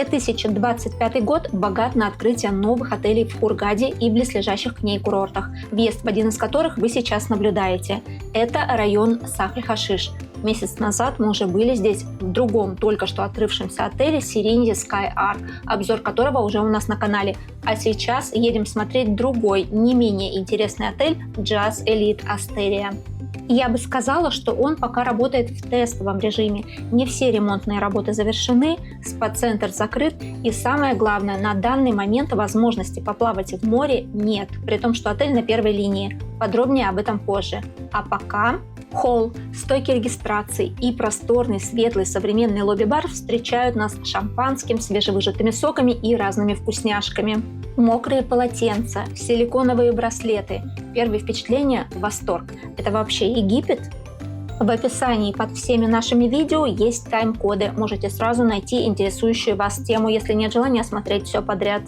2025 год богат на открытие новых отелей в Хургаде и близлежащих к ней курортах, въезд в один из которых вы сейчас наблюдаете. Это район Сахль-Хашиш. Месяц назад мы уже были здесь, в другом, только что открывшемся отеле Сиренди Sky Arc, обзор которого уже у нас на канале. А сейчас едем смотреть другой, не менее интересный отель Jazz Elite Asteria. Я бы сказала, что он пока работает в тестовом режиме. Не все ремонтные работы завершены, спа-центр закрыт и самое главное, на данный момент возможности поплавать в море нет, при том, что отель на первой линии. Подробнее об этом позже. А пока холл, стойки регистрации и просторный, светлый, современный лобби-бар встречают нас шампанским, свежевыжатыми соками и разными вкусняшками. Мокрые полотенца, силиконовые браслеты. Первые впечатления – восторг. Это вообще Египет? В описании под всеми нашими видео есть тайм-коды. Можете сразу найти интересующую вас тему, если нет желания смотреть все подряд.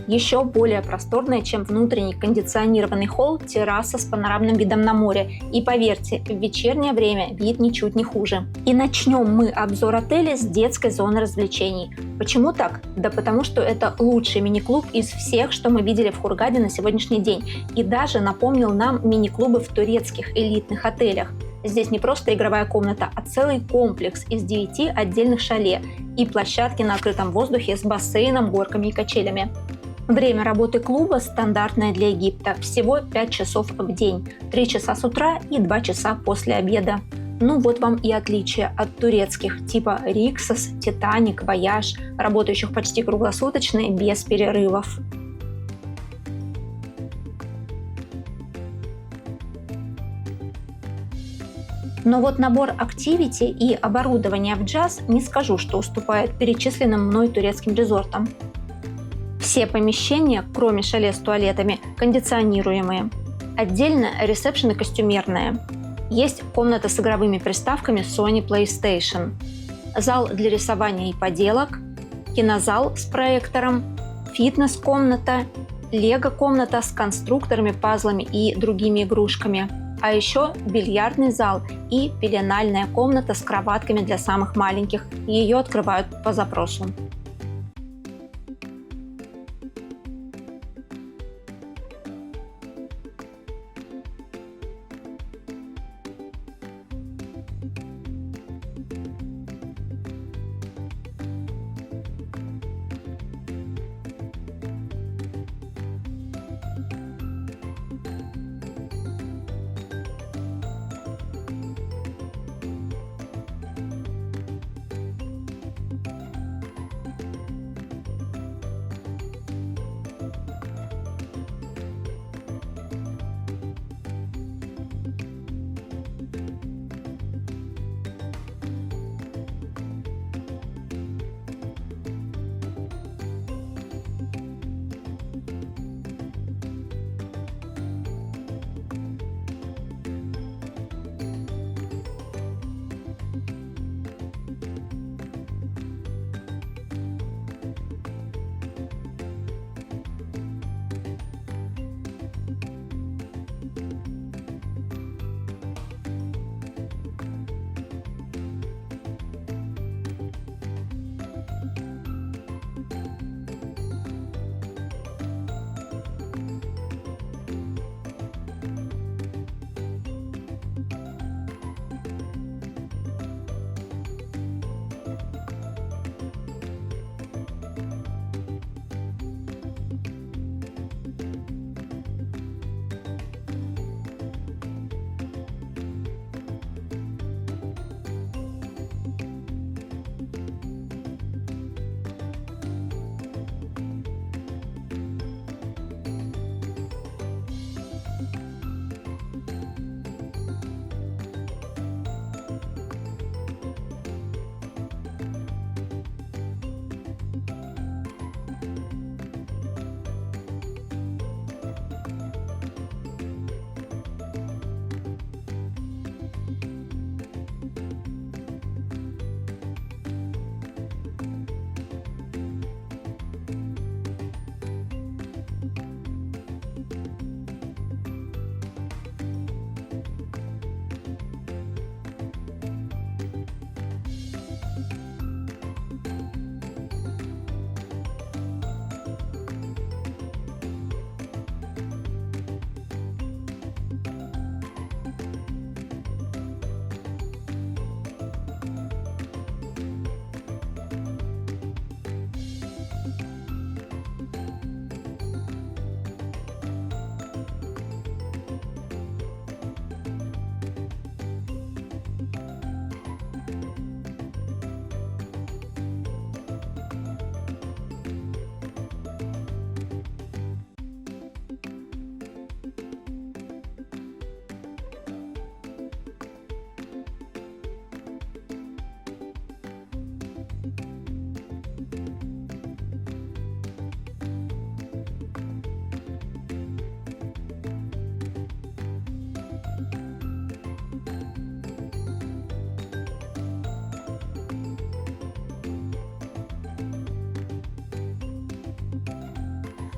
Еще более просторная, чем внутренний кондиционированный холл, терраса с панорамным видом на море. И поверьте, в вечернее время вид ничуть не хуже. И начнем мы обзор отеля с детской зоны развлечений. Почему так? Да потому что это лучший мини-клуб из всех, что мы видели в Хургаде на сегодняшний день. И даже напомнил нам мини-клубы в турецких элитных отелях. Здесь не просто игровая комната, а целый комплекс из 9 отдельных шале и площадки на открытом воздухе с бассейном, горками и качелями. Время работы клуба стандартное для Египта – всего 5 часов в день, 3 часа с утра и 2 часа после обеда. Ну вот вам и отличие от турецких типа Риксос, Титаник, Вояж, работающих почти круглосуточно без перерывов. Но вот набор активити и оборудования в Jazz не скажу, что уступает перечисленным мной турецким резортам. Все помещения, кроме шале с туалетами, кондиционируемые. Отдельно ресепшн и костюмерная. Есть комната с игровыми приставками Sony PlayStation. Зал для рисования и поделок. Кинозал с проектором. Фитнес-комната. Лего-комната с конструкторами, пазлами и другими игрушками. А еще бильярдный зал и пеленальная комната с кроватками для самых маленьких. Ее открывают по запросу.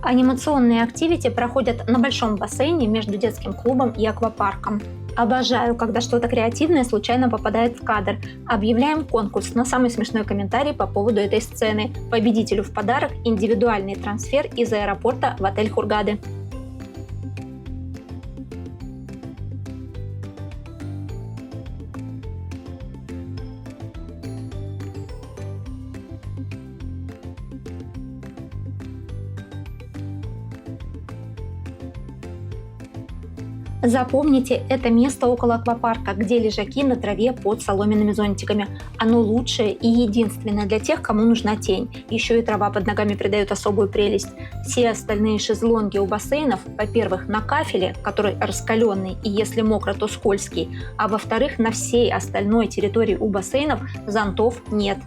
Анимационные активити проходят на большом бассейне между детским клубом и аквапарком. Обожаю, когда что-то креативное случайно попадает в кадр. Объявляем конкурс на самый смешной комментарий по поводу этой сцены. Победителю в подарок индивидуальный трансфер из аэропорта в отель Хургады. Запомните это место около аквапарка, где лежаки на траве под соломенными зонтиками. Оно лучшее и единственное для тех, кому нужна тень. Еще и трава под ногами придает особую прелесть. Все остальные шезлонги у бассейнов, во-первых, на кафеле, который раскаленный и если мокро, то скользкий, а во-вторых, на всей остальной территории у бассейнов зонтов нет.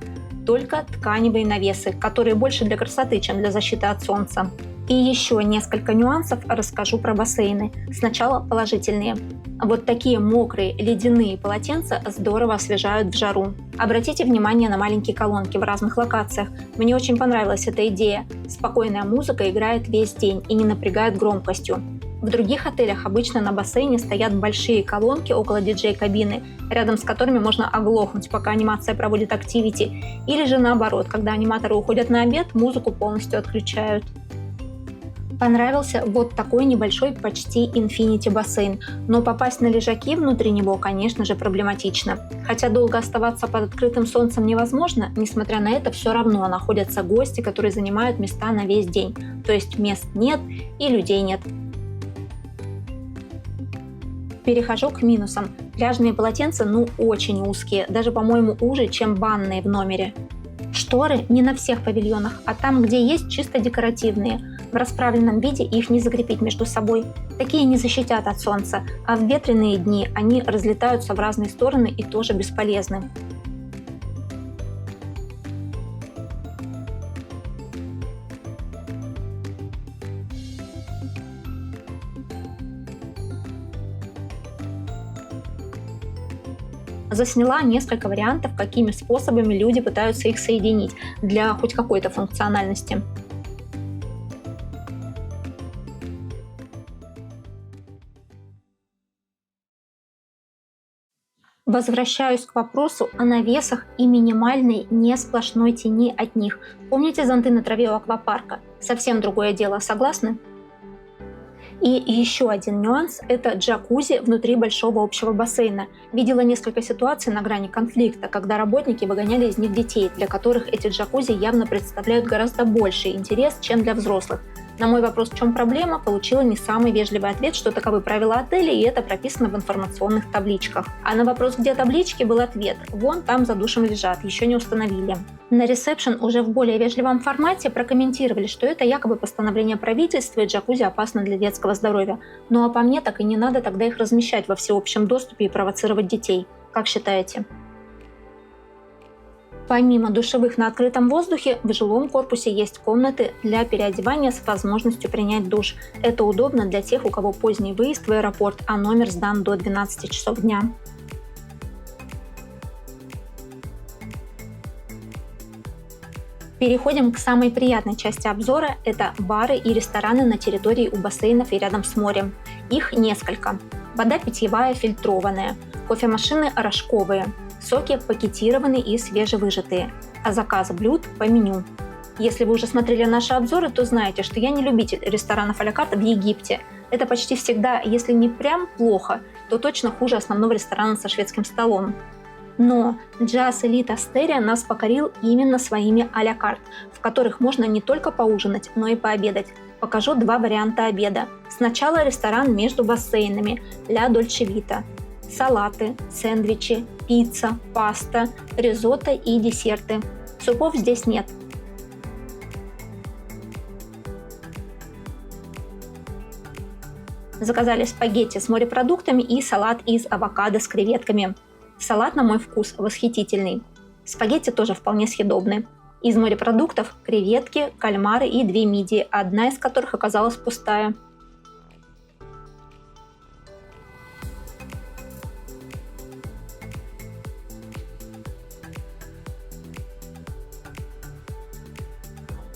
Только тканевые навесы, которые больше для красоты, чем для защиты от солнца. И еще несколько нюансов расскажу про бассейны. Сначала положительные. Вот такие мокрые ледяные полотенца здорово освежают в жару. Обратите внимание на маленькие колонки в разных локациях. Мне очень понравилась эта идея. Спокойная музыка играет весь день и не напрягает громкостью. В других отелях обычно на бассейне стоят большие колонки около диджей-кабины, рядом с которыми можно оглохнуть, пока анимация проводит активити. Или же наоборот, когда аниматоры уходят на обед, музыку полностью отключают. Понравился вот такой небольшой почти инфинити бассейн, но попасть на лежаки внутри него, конечно же, проблематично. Хотя долго оставаться под открытым солнцем невозможно, несмотря на это все равно находятся гости, которые занимают места на весь день. То есть мест нет и людей нет. Перехожу к минусам. Пляжные полотенца очень узкие, даже, по-моему, уже, чем банные в номере. Шторы не на всех павильонах, а там, где есть, чисто декоративные. В расправленном виде их не закрепить между собой. Такие не защитят от солнца, а в ветреные дни они разлетаются в разные стороны и тоже бесполезны. Засняла несколько вариантов, какими способами люди пытаются их соединить для хоть какой-то функциональности. Возвращаюсь к вопросу о навесах и минимальной, не сплошной тени от них. Помните зонты на траве у аквапарка? Совсем другое дело, согласны? И еще один нюанс – это джакузи внутри большого общего бассейна. Видела несколько ситуаций на грани конфликта, когда работники выгоняли из них детей, для которых эти джакузи явно представляют гораздо больший интерес, чем для взрослых. На мой вопрос, в чем проблема, получила не самый вежливый ответ, что таковы правила отеля, и это прописано в информационных табличках. А на вопрос, где таблички, был ответ: вон там за душем лежат, еще не установили. На ресепшн уже в более вежливом формате прокомментировали, что это якобы постановление правительства и джакузи опасно для детского здоровья. Ну а по мне, так и не надо тогда их размещать во всеобщем доступе и провоцировать детей. Как считаете? Помимо душевых на открытом воздухе, в жилом корпусе есть комнаты для переодевания с возможностью принять душ. Это удобно для тех, у кого поздний выезд в аэропорт, а номер сдан до 12 часов дня. Переходим к самой приятной части обзора – это бары и рестораны на территории у бассейнов и рядом с морем. Их несколько. Вода питьевая фильтрованная, кофемашины рожковые, соки пакетированные и свежевыжатые, а заказ блюд по меню. Если вы уже смотрели наши обзоры, то знаете, что я не любитель ресторанов а-ля карт в Египте. Это почти всегда, если не прям плохо, то точно хуже основного ресторана со шведским столом. Но Jazz Elite Asteria нас покорил именно своими а-ля карт, в которых можно не только поужинать, но и пообедать. Покажу два варианта обеда. Сначала ресторан между бассейнами La Dolce Vita. Салаты, сэндвичи, пицца, паста, ризотто и десерты. Супов здесь нет. Заказали спагетти с морепродуктами и салат из авокадо с креветками. Салат, на мой вкус, восхитительный. Спагетти тоже вполне съедобны. Из морепродуктов креветки, кальмары и 2 мидии, одна из которых оказалась пустая.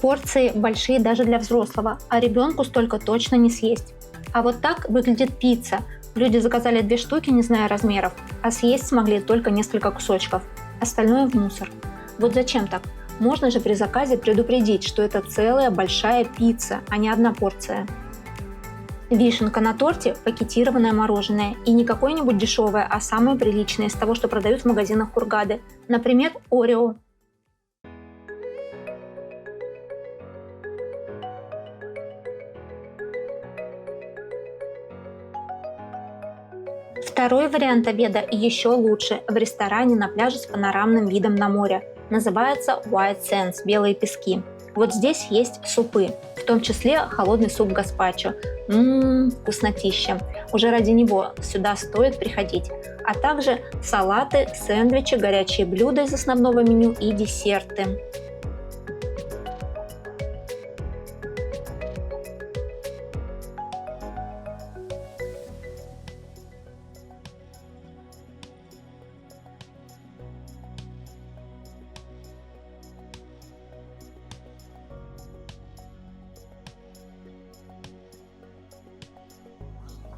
Порции большие даже для взрослого, а ребенку столько точно не съесть. А вот так выглядит пицца. Люди заказали 2 штуки, не зная размеров, а съесть смогли только несколько кусочков. Остальное в мусор. Вот зачем так? Можно же при заказе предупредить, что это целая большая пицца, а не одна порция. Вишенка на торте – пакетированное мороженое. И не какое-нибудь дешевое, а самое приличное из того, что продают в магазинах Хургады. Например, Орео. Второй вариант обеда еще лучше в ресторане на пляже с панорамным видом на море. Называется White Sands – белые пески. Вот здесь есть супы, в том числе холодный суп гаспачо. Вкуснотища. Уже ради него сюда стоит приходить. А также салаты, сэндвичи, горячие блюда из основного меню и десерты.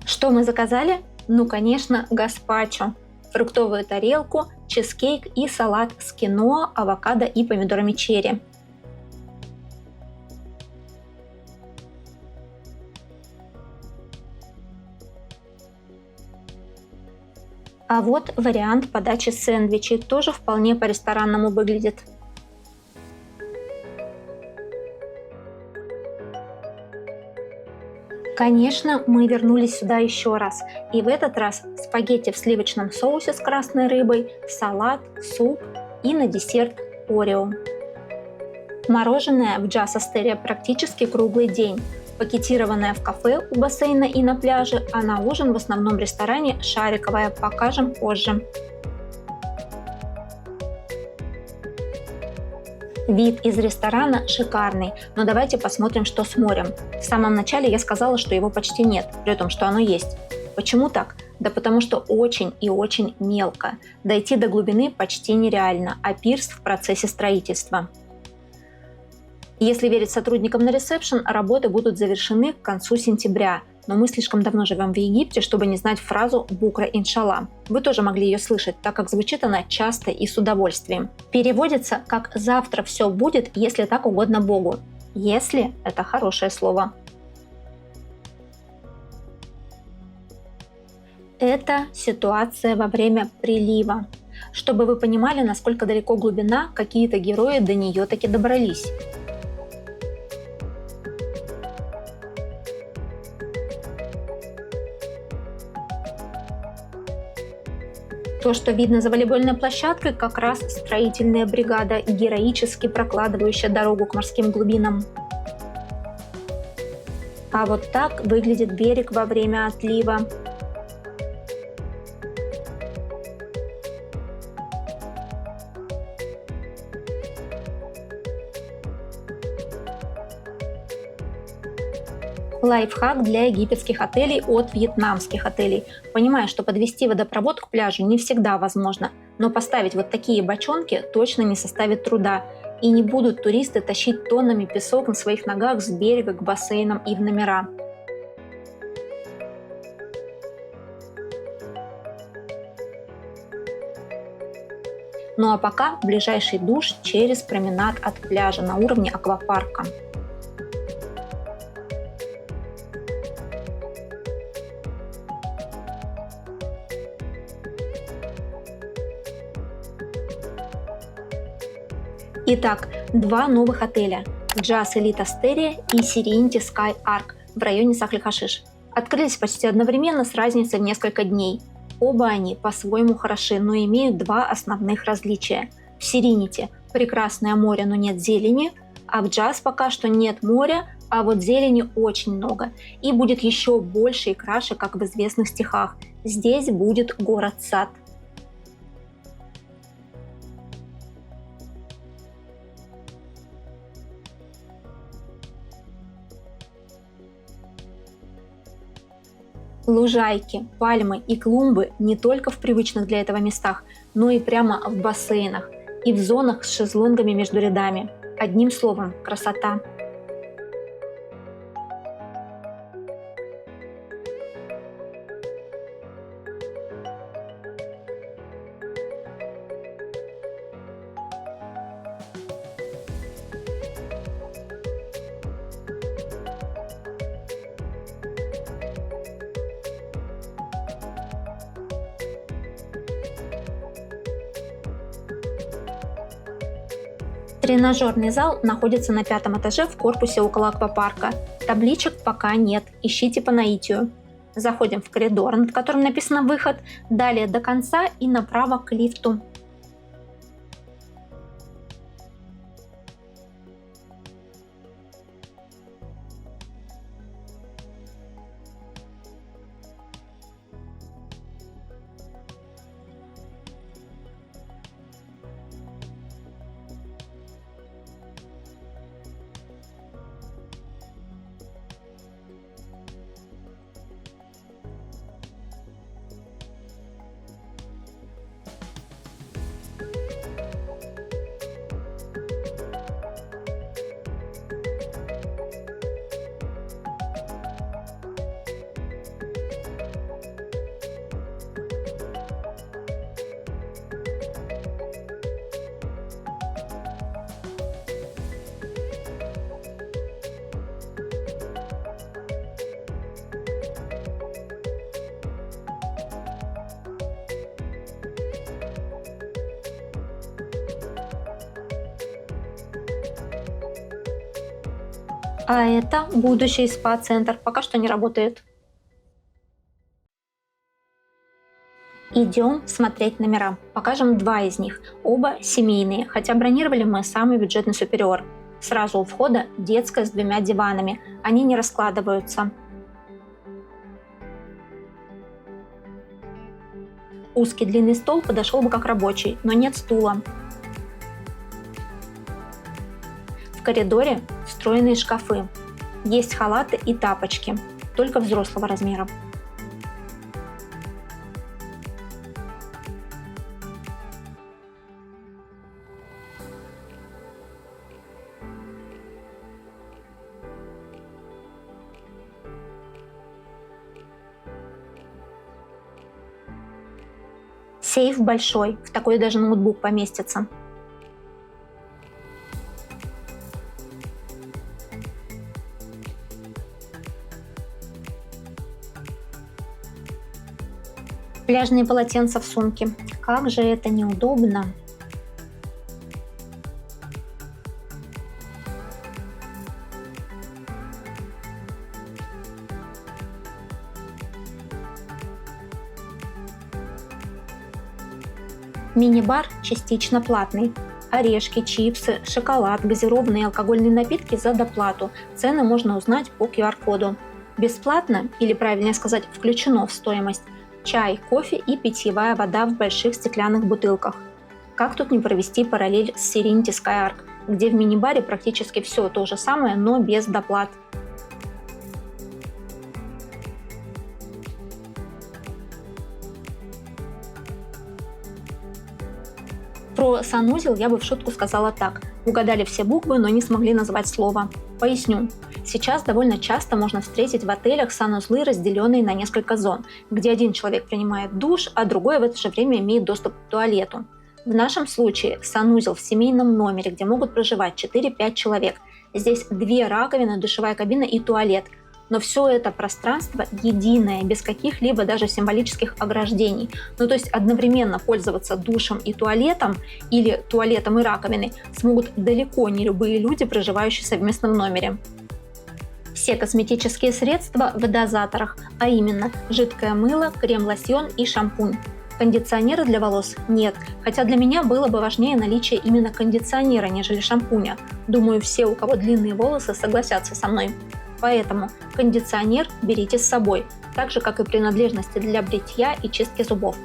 Что мы заказали? Ну, конечно, гаспачо, фруктовую тарелку, чизкейк и салат с киноа, авокадо и помидорами черри. А вот вариант подачи сэндвичей, тоже вполне по-ресторанному выглядит. Конечно, мы вернулись сюда еще раз, и в этот раз спагетти в сливочном соусе с красной рыбой, салат, суп и на десерт Орео. Мороженое в Джаз Астерия практически круглый день, пакетированное в кафе у бассейна и на пляже, а на ужин в основном ресторане шариковое, покажем позже. Вид из ресторана шикарный, но давайте посмотрим, что с морем. В самом начале я сказала, что его почти нет, при том, что оно есть. Почему так? Да потому что очень и очень мелко. Дойти до глубины почти нереально, а пирс в процессе строительства. Если верить сотрудникам на ресепшн, работы будут завершены к концу сентября. Но мы слишком давно живем в Египте, чтобы не знать фразу «букра иншалла». Вы тоже могли ее слышать, так как звучит она часто и с удовольствием. Переводится как «завтра все будет, если так угодно Богу». «Если» — это хорошее слово. Это ситуация во время прилива. Чтобы вы понимали, насколько далеко глубина, какие-то герои до нее таки добрались. То, что видно за волейбольной площадкой, как раз строительная бригада, героически прокладывающая дорогу к морским глубинам. А вот так выглядит берег во время отлива. Лайфхак для египетских отелей от вьетнамских отелей. Понимаю, что подвести водопровод к пляжу не всегда возможно, но поставить вот такие бочонки точно не составит труда. И не будут туристы тащить тоннами песок на своих ногах с берега к бассейнам и в номера. Ну а пока ближайший душ через променад от пляжа на уровне аквапарка. Итак, 2 новых отеля – Джаз Элит Астерия и Serenity Sky Arc в районе Сахль-Хашиш. Открылись почти одновременно с разницей в несколько дней. Оба они по-своему хороши, но имеют 2 основных различия. В Serenity прекрасное море, но нет зелени, а в Джаз пока что нет моря, а вот зелени очень много. И будет еще больше и краше, как в известных стихах. Здесь будет город-сад. Лужайки, пальмы и клумбы не только в привычных для этого местах, но и прямо в бассейнах и в зонах с шезлонгами между рядами. Одним словом, красота. Тренажерный зал находится на 5-м этаже в корпусе около аквапарка. Табличек пока нет, ищите по наитию. Заходим в коридор, над которым написано «Выход», далее до конца и направо к лифту. А это будущий спа-центр, пока что не работает. Идем смотреть номера. Покажем 2 из них. Оба семейные, хотя бронировали мы самый бюджетный Superior. Сразу у входа детская с 2 диванами. Они не раскладываются. Узкий длинный стол подошел бы как рабочий, но нет стула. В коридоре встроенные шкафы. Есть халаты и тапочки, только взрослого размера. Сейф большой, в такой даже ноутбук поместится. Пляжные полотенца в сумке. Как же это неудобно. Мини-бар частично платный. Орешки, чипсы, шоколад, газированные и алкогольные напитки за доплату. Цены можно узнать по QR-коду. Бесплатно, или правильнее сказать, включено в стоимость, чай, кофе и питьевая вода в больших стеклянных бутылках. Как тут не провести параллель с Serenity Skyark, где в мини-баре практически все то же самое, но без доплат. Про санузел я бы в шутку сказала так. Угадали все буквы, но не смогли назвать слово. Поясню. Сейчас довольно часто можно встретить в отелях санузлы, разделенные на несколько зон, где один человек принимает душ, а другой в это же время имеет доступ к туалету. В нашем случае санузел в семейном номере, где могут проживать 4-5 человек. Здесь 2 раковины, душевая кабина и туалет. Но все это пространство единое, без каких-либо даже символических ограждений. Ну то есть одновременно пользоваться душем и туалетом или туалетом и раковиной смогут далеко не любые люди, проживающие в совместном номере. Все косметические средства в дозаторах, а именно жидкое мыло, крем-лосьон и шампунь. Кондиционера для волос нет, хотя для меня было бы важнее наличие именно кондиционера, нежели шампуня. Думаю, все, у кого длинные волосы, согласятся со мной. Поэтому кондиционер берите с собой, так же, как и принадлежности для бритья и чистки зубов.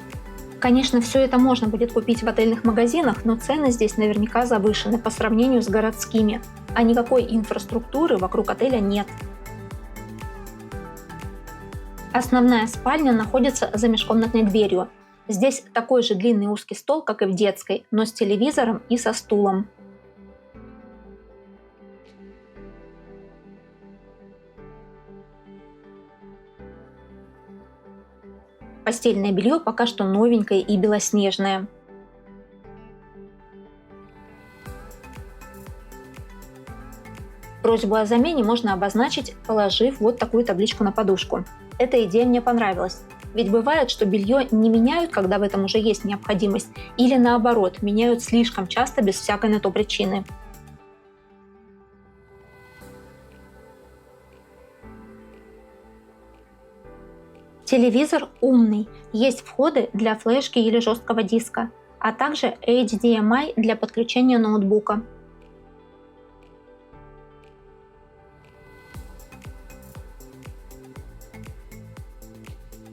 Конечно, все это можно будет купить в отельных магазинах, но цены здесь наверняка завышены по сравнению с городскими, а никакой инфраструктуры вокруг отеля нет. Основная спальня находится за межкомнатной дверью. Здесь такой же длинный узкий стол, как и в детской, но с телевизором и со стулом. Постельное белье пока что новенькое и белоснежное. Просьбу о замене можно обозначить, положив вот такую табличку на подушку. Эта идея мне понравилась. Ведь бывает, что белье не меняют, когда в этом уже есть необходимость, или наоборот, меняют слишком часто без всякой на то причины. Телевизор умный, есть входы для флешки или жесткого диска, а также HDMI для подключения ноутбука.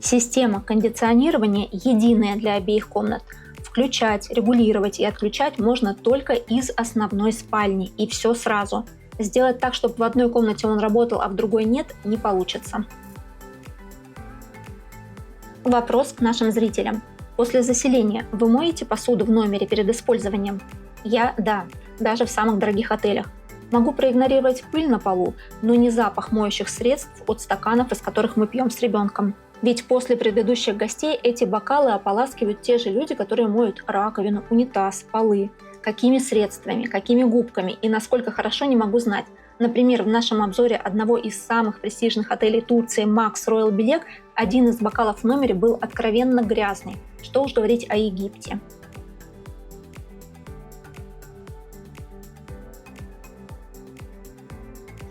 Система кондиционирования единая для обеих комнат. Включать, регулировать и отключать можно только из основной спальни, и все сразу. Сделать так, чтобы в одной комнате он работал, а в другой нет, не получится. Вопрос к нашим зрителям. После заселения вы моете посуду в номере перед использованием? Я – да, даже в самых дорогих отелях. Могу проигнорировать пыль на полу, но не запах моющих средств от стаканов, из которых мы пьем с ребенком. Ведь после предыдущих гостей эти бокалы ополаскивают те же люди, которые моют раковину, унитаз, полы. Какими средствами, какими губками и насколько хорошо, не могу знать. Например, в нашем обзоре одного из самых престижных отелей Турции Max Royal Belek один из бокалов в номере был откровенно грязный. Что уж говорить о Египте.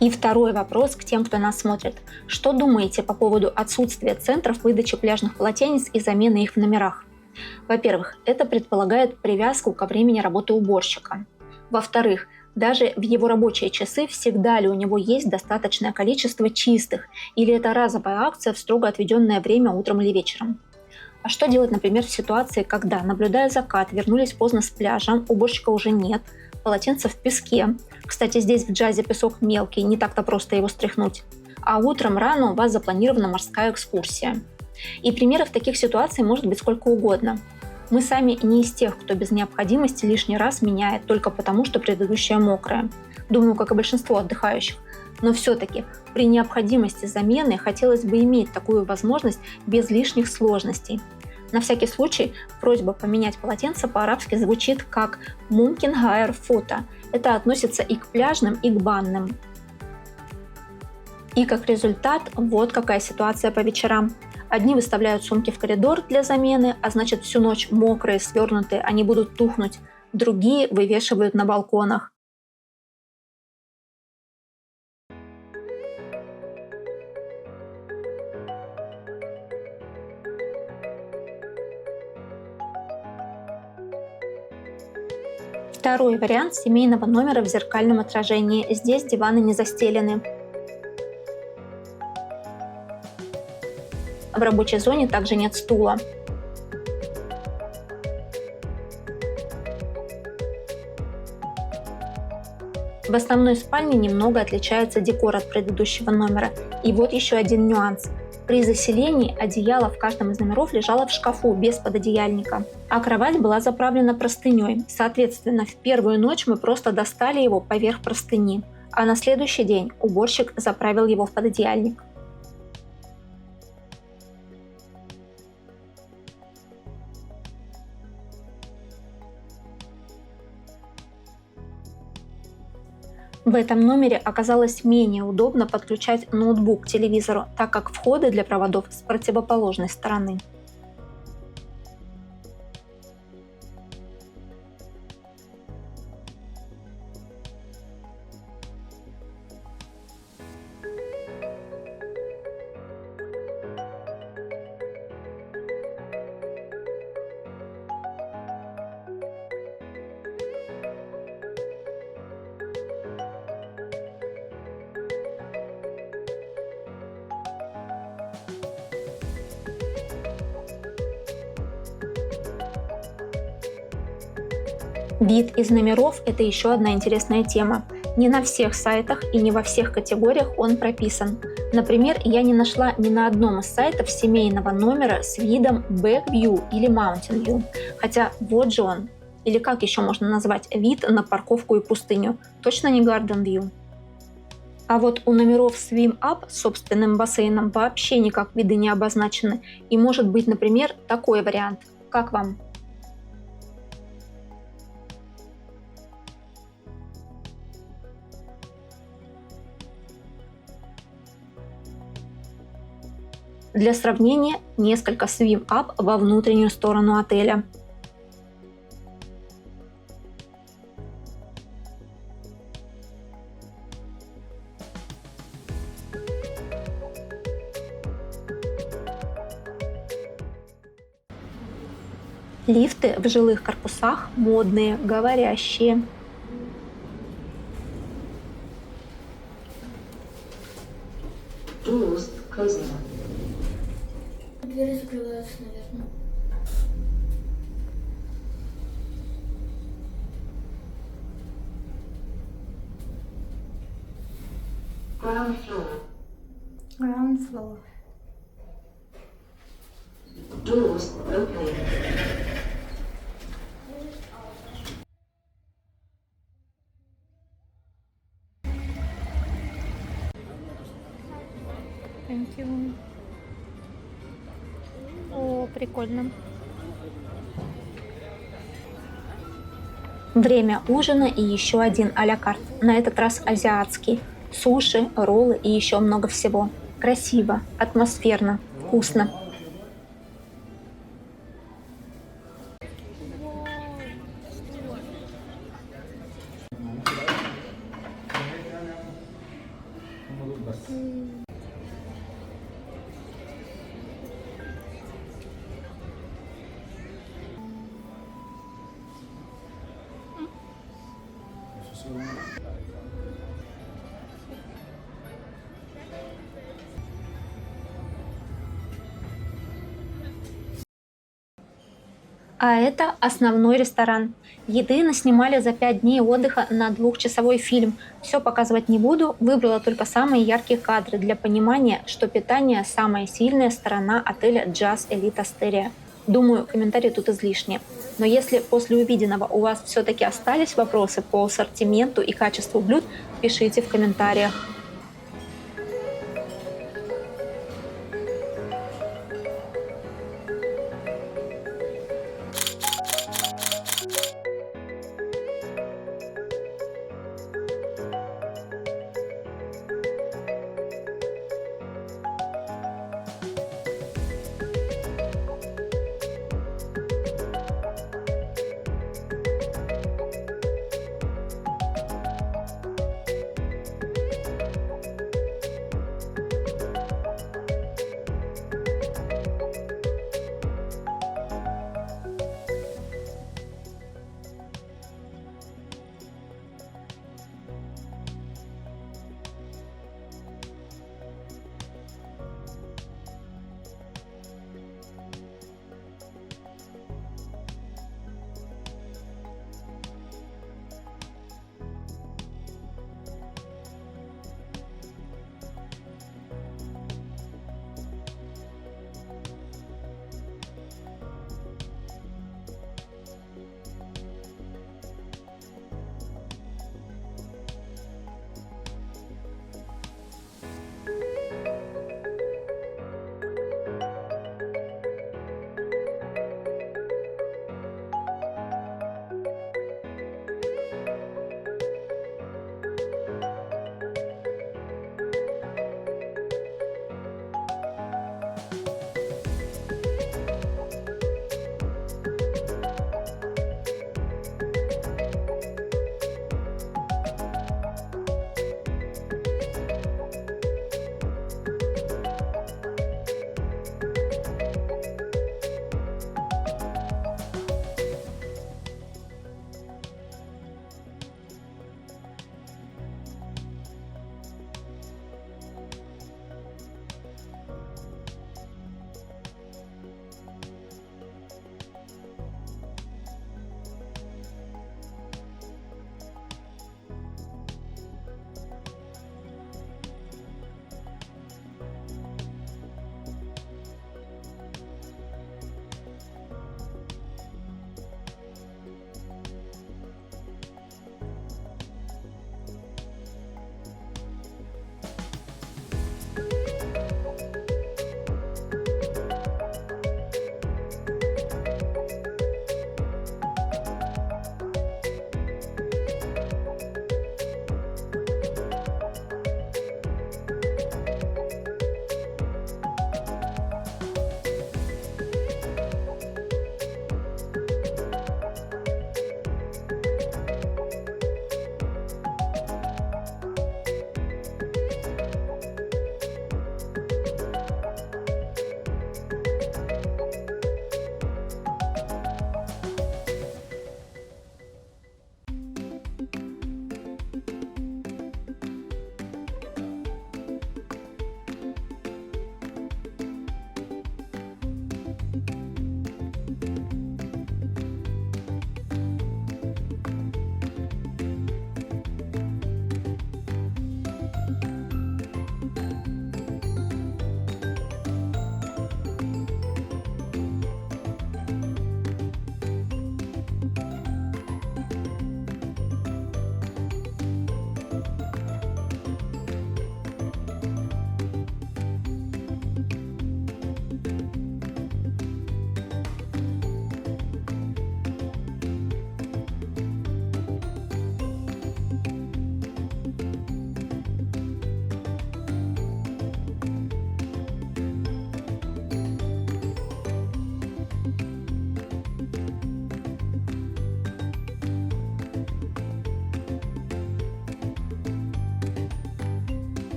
И второй вопрос к тем, кто нас смотрит. Что думаете по поводу отсутствия центров выдачи пляжных полотенец и замены их в номерах? Во-первых, это предполагает привязку ко времени работы уборщика. Во-вторых, даже в его рабочие часы всегда ли у него есть достаточное количество чистых, или это разовая акция в строго отведенное время утром или вечером? А что делать, например, в ситуации, когда, наблюдая закат, вернулись поздно с пляжа, уборщика уже нет, полотенце в песке. Кстати, здесь в джазе песок мелкий, не так-то просто его стряхнуть. А утром рано у вас запланирована морская экскурсия. И примеров таких ситуаций может быть сколько угодно. Мы сами не из тех, кто без необходимости лишний раз меняет только потому, что предыдущее мокрое. Думаю, как и большинство отдыхающих. Но все-таки при необходимости замены хотелось бы иметь такую возможность без лишних сложностей. На всякий случай просьба поменять полотенце по-арабски звучит как «мумкин гайр фото». Это относится и к пляжным, и к банным. И как результат, вот какая ситуация по вечерам. Одни выставляют сумки в коридор для замены, а значит всю ночь мокрые, свернутые, они будут тухнуть. Другие вывешивают на балконах. Второй вариант семейного номера в зеркальном отражении. Здесь диваны не застелены. В рабочей зоне также нет стула. В основной спальне немного отличается декор от предыдущего номера. И вот еще один нюанс. При заселении одеяло в каждом из номеров лежало в шкафу без пододеяльника, а кровать была заправлена простыней. Соответственно, в первую ночь мы просто достали его поверх простыни, а на следующий день уборщик заправил его в пододеяльник. В этом номере оказалось менее удобно подключать ноутбук к телевизору, так как входы для проводов с противоположной стороны. Вид из номеров – это еще одна интересная тема. Не на всех сайтах и не во всех категориях он прописан. Например, я не нашла ни на одном из сайтов семейного номера с видом Back View или Mountain View. Хотя вот же он. Или как еще можно назвать вид на парковку и пустыню? Точно не Garden View. А вот у номеров Swim Up с собственным бассейном вообще никак виды не обозначены. И может быть, например, такой вариант. Как вам? Для сравнения, несколько Swim Up во внутреннюю сторону отеля. Лифты в жилых корпусах модные, говорящие. Doors closing. Двери закрываются, наверное. Ground floor. Ground floor. Doors opening. Thank you. О, прикольно. Время ужина и еще один а-ля карт. На этот раз азиатский. Суши, роллы и еще много всего. Красиво, атмосферно, вкусно. А это основной ресторан. Еды наснимали за 5 дней отдыха на 2-часовой фильм. Все показывать не буду, выбрала только самые яркие кадры для понимания, что питание – самая сильная сторона отеля Jazz Elite Asteria. Думаю, комментарии тут излишни. Но если после увиденного у вас все-таки остались вопросы по ассортименту и качеству блюд, пишите в комментариях.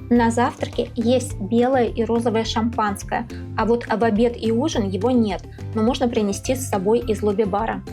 На завтраке есть белое и розовое шампанское, а вот в обед и ужин его нет, но можно принести с собой из лобби-бара.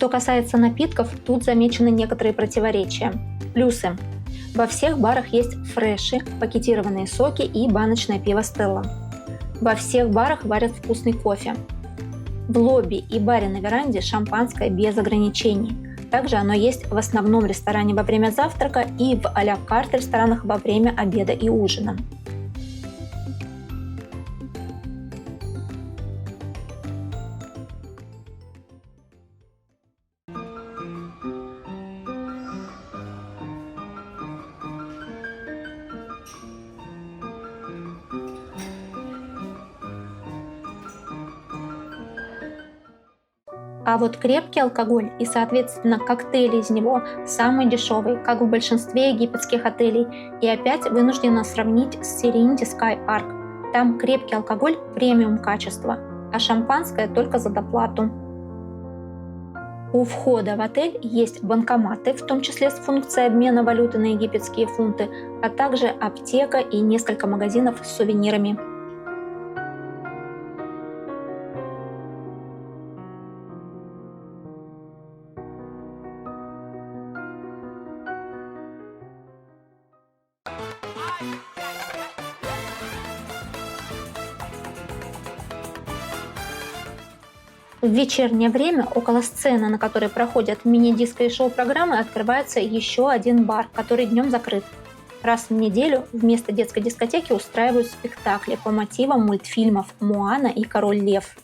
Что касается напитков, тут замечены некоторые противоречия. Плюсы. Во всех барах есть фреши, пакетированные соки и баночное пиво Стелла. Во всех барах варят вкусный кофе. В лобби и баре на веранде шампанское без ограничений. Также оно есть в основном ресторане во время завтрака и в а-ля карт ресторанах во время обеда и ужина. А вот крепкий алкоголь и, соответственно, коктейли из него самые дешевые, как в большинстве египетских отелей. И опять вынуждена сравнить с Serenity Sky Arc. Там крепкий алкоголь премиум качества, а шампанское только за доплату. У входа в отель есть банкоматы, в том числе с функцией обмена валюты на египетские фунты, а также аптека и несколько магазинов с сувенирами. В вечернее время около сцены, на которой проходят мини-диско и шоу-программы, открывается еще один бар, который днем закрыт. Раз в неделю вместо детской дискотеки устраивают спектакли по мотивам мультфильмов «Моана» и «Король лев».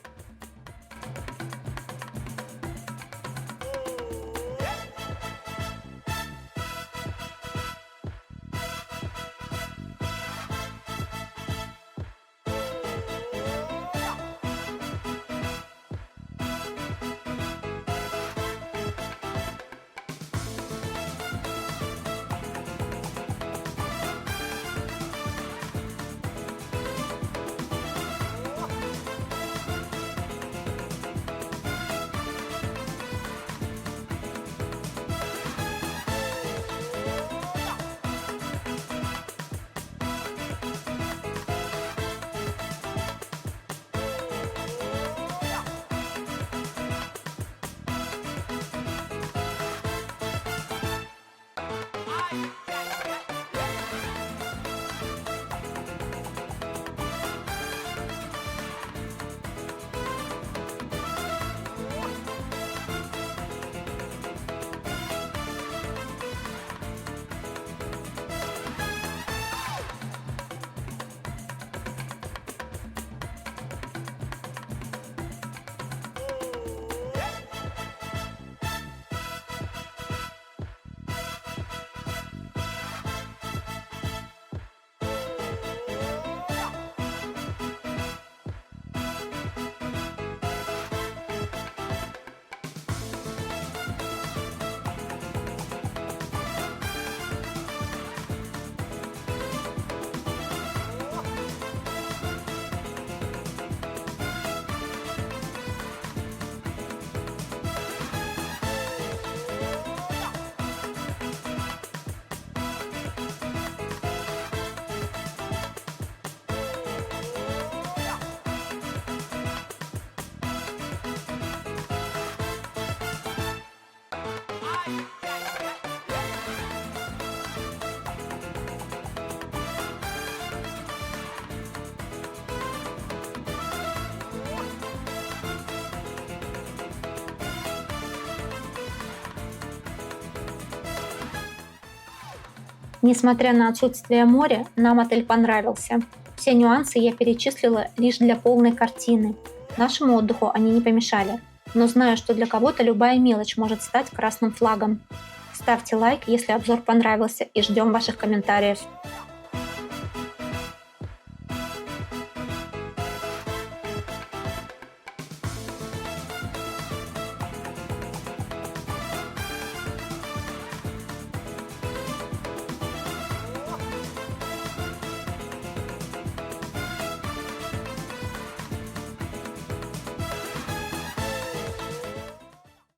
Несмотря на отсутствие моря, нам отель понравился. Все нюансы я перечислила лишь для полной картины. Нашему отдыху они не помешали. Но знаю, что для кого-то любая мелочь может стать красным флагом. Ставьте лайк, если обзор понравился, и ждем ваших комментариев.